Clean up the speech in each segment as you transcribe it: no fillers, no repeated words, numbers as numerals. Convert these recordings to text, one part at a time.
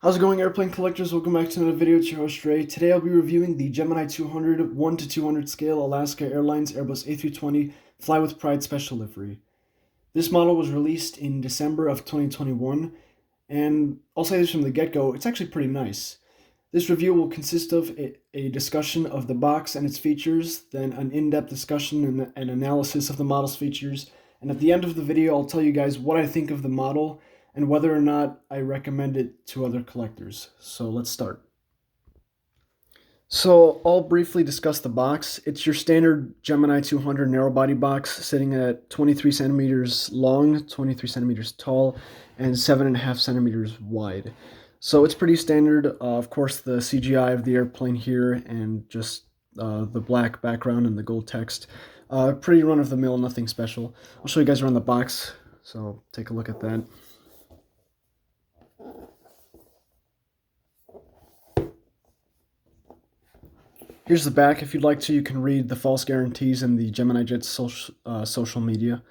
How's it going, airplane collectors? Welcome back to another video. It's your host Ray. Today I'll be reviewing the Gemini 200 1 to 200 scale Alaska Airlines Airbus A320 Fly with Pride special livery. This model was released in December of 2021, and I'll say this from the get-go, it's actually pretty nice. This review will consist of a discussion of the box and its features, then an in-depth discussion and analysis of the model's features, and at the end of the video I'll tell you guys what I think of the model and whether or not I recommend it to other collectors. So let's start. So I'll briefly discuss the box. It's your standard Gemini 200 narrow body box sitting at 23 centimeters long, 23 centimeters tall, and 7.5 centimeters wide. So it's pretty standard. Of course, the CGI of the airplane here and just the black background and the gold text. Pretty run-of-the-mill, nothing special. I'll show you guys around the box, so take a look at that. Here's the back. If you'd like to, you can read the false guarantees and the Gemini Jet's social media.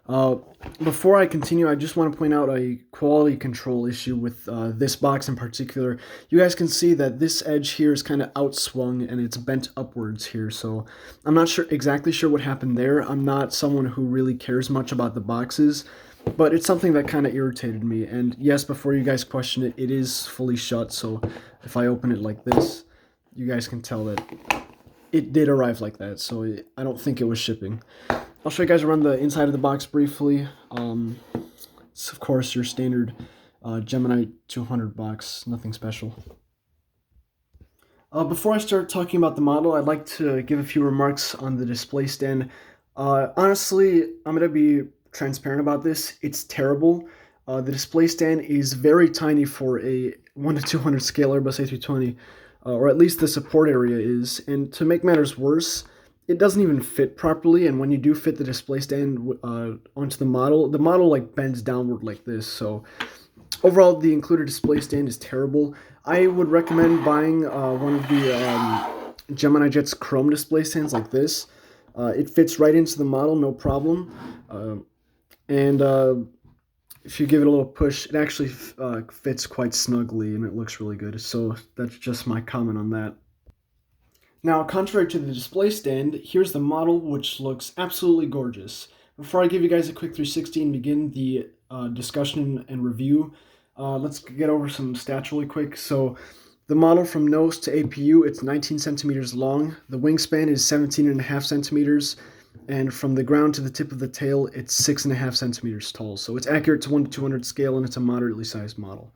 Before I continue, I just want to point out a quality control issue with this box in particular. You guys can see that this edge here is kind of outswung and it's bent upwards here, so I'm not exactly sure what happened there. I'm not someone who really cares much about the boxes, but it's something that kind of irritated me. And yes, before you guys question it, it is fully shut, so if I open it like this, you guys can tell that it did arrive like that, so I don't think it was shipping. I'll show you guys around the inside of the box briefly. It's of course your standard Gemini 200 box, nothing special. Before I start talking about the model, I'd like to give a few remarks on the display stand. Honestly, I'm going to be transparent about this. It's terrible. The display stand is very tiny for a 1 to 200 scale Airbus A320. Or at least the support area is, and to make matters worse, it doesn't even fit properly, and when you do fit the display stand onto the model like bends downward like this, so overall the included display stand is terrible. I would recommend buying one of the Gemini Jet's chrome display stands like this. It fits right into the model, no problem, and if you give it a little push, it actually fits quite snugly and it looks really good. So that's just my comment on that. Now, contrary to the display stand, here's the model, which looks absolutely gorgeous. Before I give you guys a quick 360 and begin the discussion and review, let's get over some stats really quick. So the model from nose to APU, it's 19 centimeters long. The wingspan is 17.5 centimeters. And from the ground to the tip of the tail, it's 6.5 centimeters tall. So it's accurate to 1 to 200 scale, and it's a moderately sized model.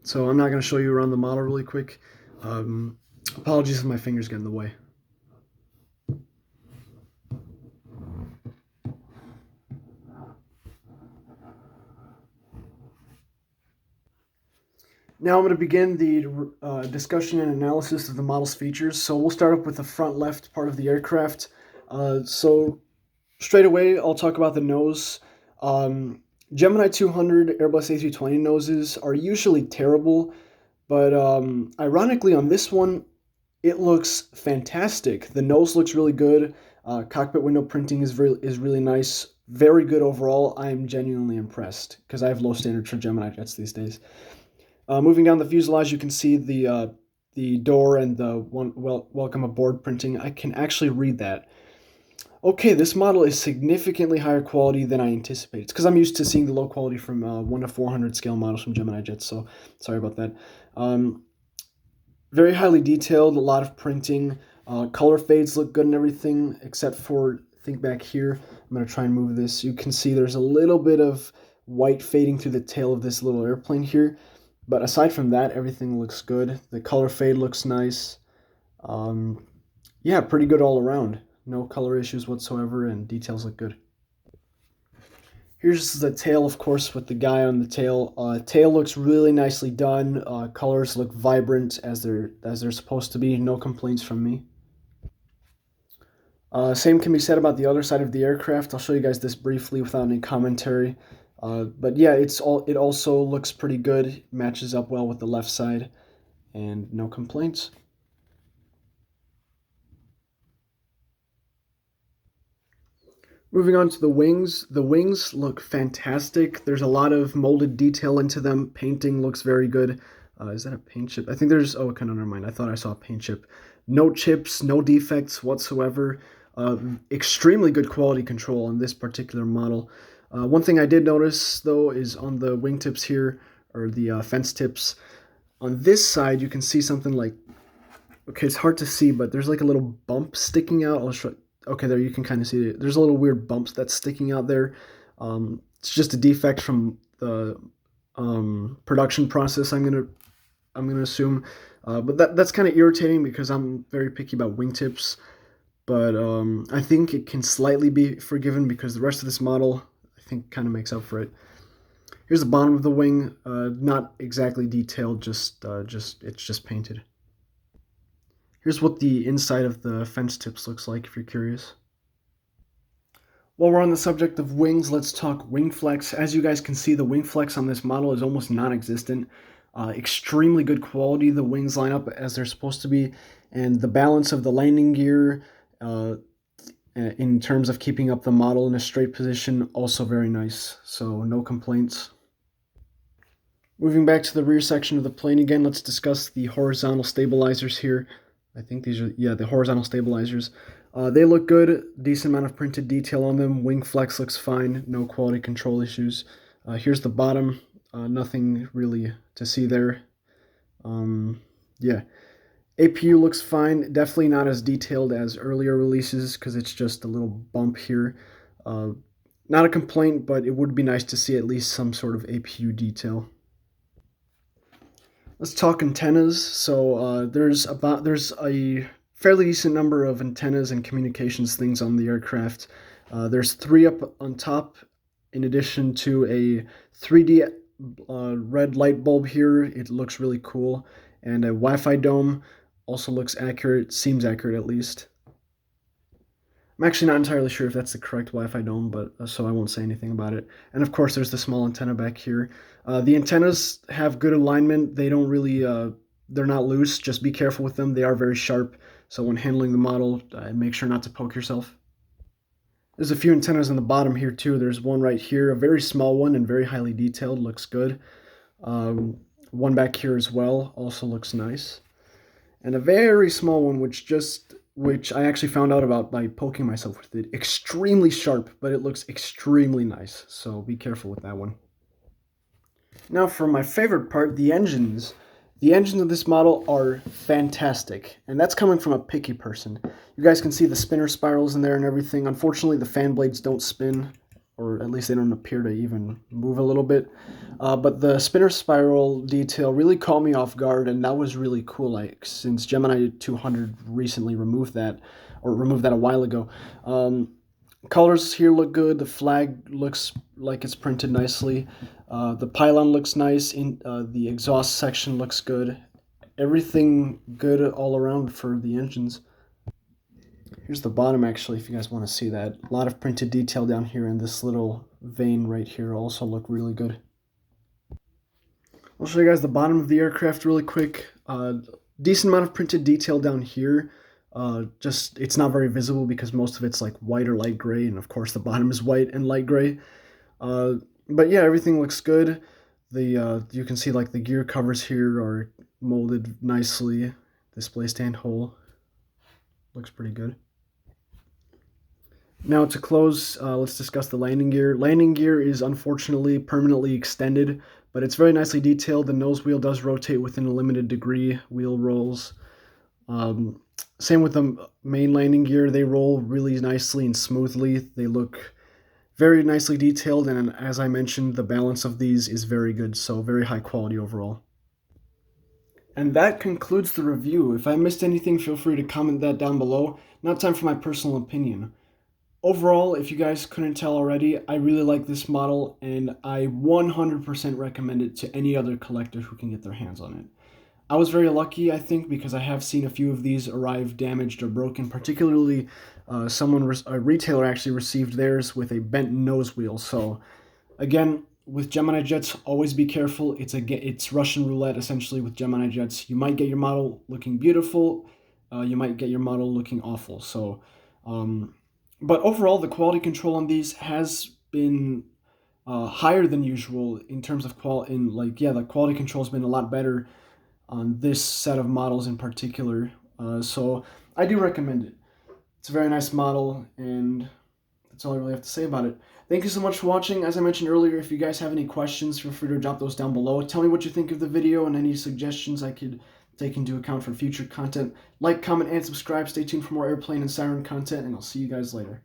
So I'm not going to show you around the model really quick. Apologies if my fingers get in the way. Now I'm going to begin the discussion and analysis of the model's features. So we'll start up with the front left part of the aircraft. So straight away, I'll talk about the nose. Gemini 200 Airbus A320 noses are usually terrible, but ironically on this one, it looks fantastic. The nose looks really good. Cockpit window printing is really nice. Very good overall. I'm genuinely impressed because I have low standards for Gemini jets these days. Moving down the fuselage, you can see the door and the welcome aboard printing. I can actually read that. Okay, this model is significantly higher quality than I anticipated. It's because I'm used to seeing the low quality from 1 to 400 scale models from Gemini jets, so sorry about that. Very highly detailed, a lot of printing. Color fades look good and everything, except for, think back here. I'm going to try and move this. You can see there's a little bit of white fading through the tail of this little airplane here. But aside from that, everything looks good. The color fade looks nice. Yeah, pretty good all around. No color issues whatsoever, and details look good. Here's the tail, of course, with the guy on the tail. Tail looks really nicely done. Colors look vibrant as they're supposed to be. No complaints from me. Same can be said about the other side of the aircraft. I'll show you guys this briefly without any commentary. But yeah, it also looks pretty good. It matches up well with the left side, and no complaints. Moving on to the wings look fantastic. There's a lot of molded detail into them. Painting looks very good. Is that a paint chip? I think there's, oh, kind of, never mind. I thought I saw a paint chip. No chips, no defects whatsoever. Extremely good quality control on this particular model. One thing I did notice, though, is on the wingtips here, or the fence tips. On this side, you can see something like, okay, it's hard to see, but there's like a little bump sticking out. I'll show. Okay, there you can kind of see it. There's a little weird bumps that's sticking out there. It's just a defect from the production process. I'm gonna assume, but that's kind of irritating because I'm very picky about wingtips. But I think it can slightly be forgiven because the rest of this model, I think, kind of makes up for it. Here's the bottom of the wing, not exactly detailed, just it's just painted. Here's what the inside of the fence tips looks like, if you're curious. While we're on the subject of wings, let's talk wing flex. As you guys can see, the wing flex on this model is almost non-existent. Extremely good quality. The wings line up as they're supposed to be, and the balance of the landing gear in terms of keeping up the model in a straight position, also very nice. So no complaints. Moving back to the rear section of the plane again, let's discuss the horizontal stabilizers here. I think these are, yeah, the horizontal stabilizers. They look good, decent amount of printed detail on them. Wing flex looks fine, no quality control issues. Here's the bottom, nothing really to see there. Yeah, APU looks fine, definitely not as detailed as earlier releases because it's just a little bump here. Not a complaint, but it would be nice to see at least some sort of APU detail. Let's talk antennas. So there's a fairly decent number of antennas and communications things on the aircraft. There's 3 up on top, in addition to a 3D red light bulb here. It looks really cool. And a Wi-Fi dome also looks accurate, seems accurate at least. I'm actually not entirely sure if that's the correct Wi-Fi dome, but so I won't say anything about it. And of course, there's the small antenna back here. The antennas have good alignment. They don't really, they're not loose. Just be careful with them. They are very sharp. So when handling the model, make sure not to poke yourself. There's a few antennas on the bottom here too. There's one right here, a very small one and very highly detailed. Looks good. One back here as well. Also looks nice. And a very small one, which I actually found out about by poking myself with it. Extremely sharp, but it looks extremely nice. So be careful with that one. Now for my favorite part, the engines. The engines of this model are fantastic, and that's coming from a picky person. You guys can see the spinner spirals in there and everything. Unfortunately, the fan blades don't spin, or at least they don't appear to even move a little bit. But the spinner spiral detail really caught me off guard, and that was really cool, like, since Gemini 200 recently removed that a while ago. Colors here look good. The flag looks like it's printed nicely. The pylon looks nice. The exhaust section looks good. Everything good all around for the engines. Here's the bottom, actually, if you guys want to see that. A lot of printed detail down here, and this little vein right here also look really good. I'll show you guys the bottom of the aircraft really quick. Decent amount of printed detail down here. Just it's not very visible because most of it's like white or light gray, and of course the bottom is white and light gray. But yeah, everything looks good. You can see like the gear covers here are molded nicely. Display stand hole looks pretty good. Now to close, let's discuss the landing gear. Landing gear is unfortunately permanently extended, but it's very nicely detailed. The nose wheel does rotate within a limited degree. Wheel rolls. Same with the main landing gear. They roll really nicely and smoothly. They look very nicely detailed, and as I mentioned, the balance of these is very good, so very high quality overall. And that concludes the review. If I missed anything, feel free to comment that down below. Now time for my personal opinion. Overall, if you guys couldn't tell already, I really like this model, and I 100% recommend it to any other collector who can get their hands on it. I was very lucky, I think, because I have seen a few of these arrive damaged or broken, particularly a retailer actually received theirs with a bent nose wheel. So again, with Gemini jets, always be careful. It's Russian roulette essentially with Gemini jets. You might get your model looking beautiful, you might get your model looking awful. So, but overall, the quality control on these has been higher than usual in terms of the quality control has been a lot better. on this set of models in particular. So I do recommend it. It's a very nice model, and that's all I really have to say about it. Thank you so much for watching. As I mentioned earlier, if you guys have any questions, feel free to drop those down below. Tell me what you think of the video and any suggestions I could take into account for future content. Like, comment, and subscribe. Stay tuned for more airplane and siren content, and I'll see you guys later.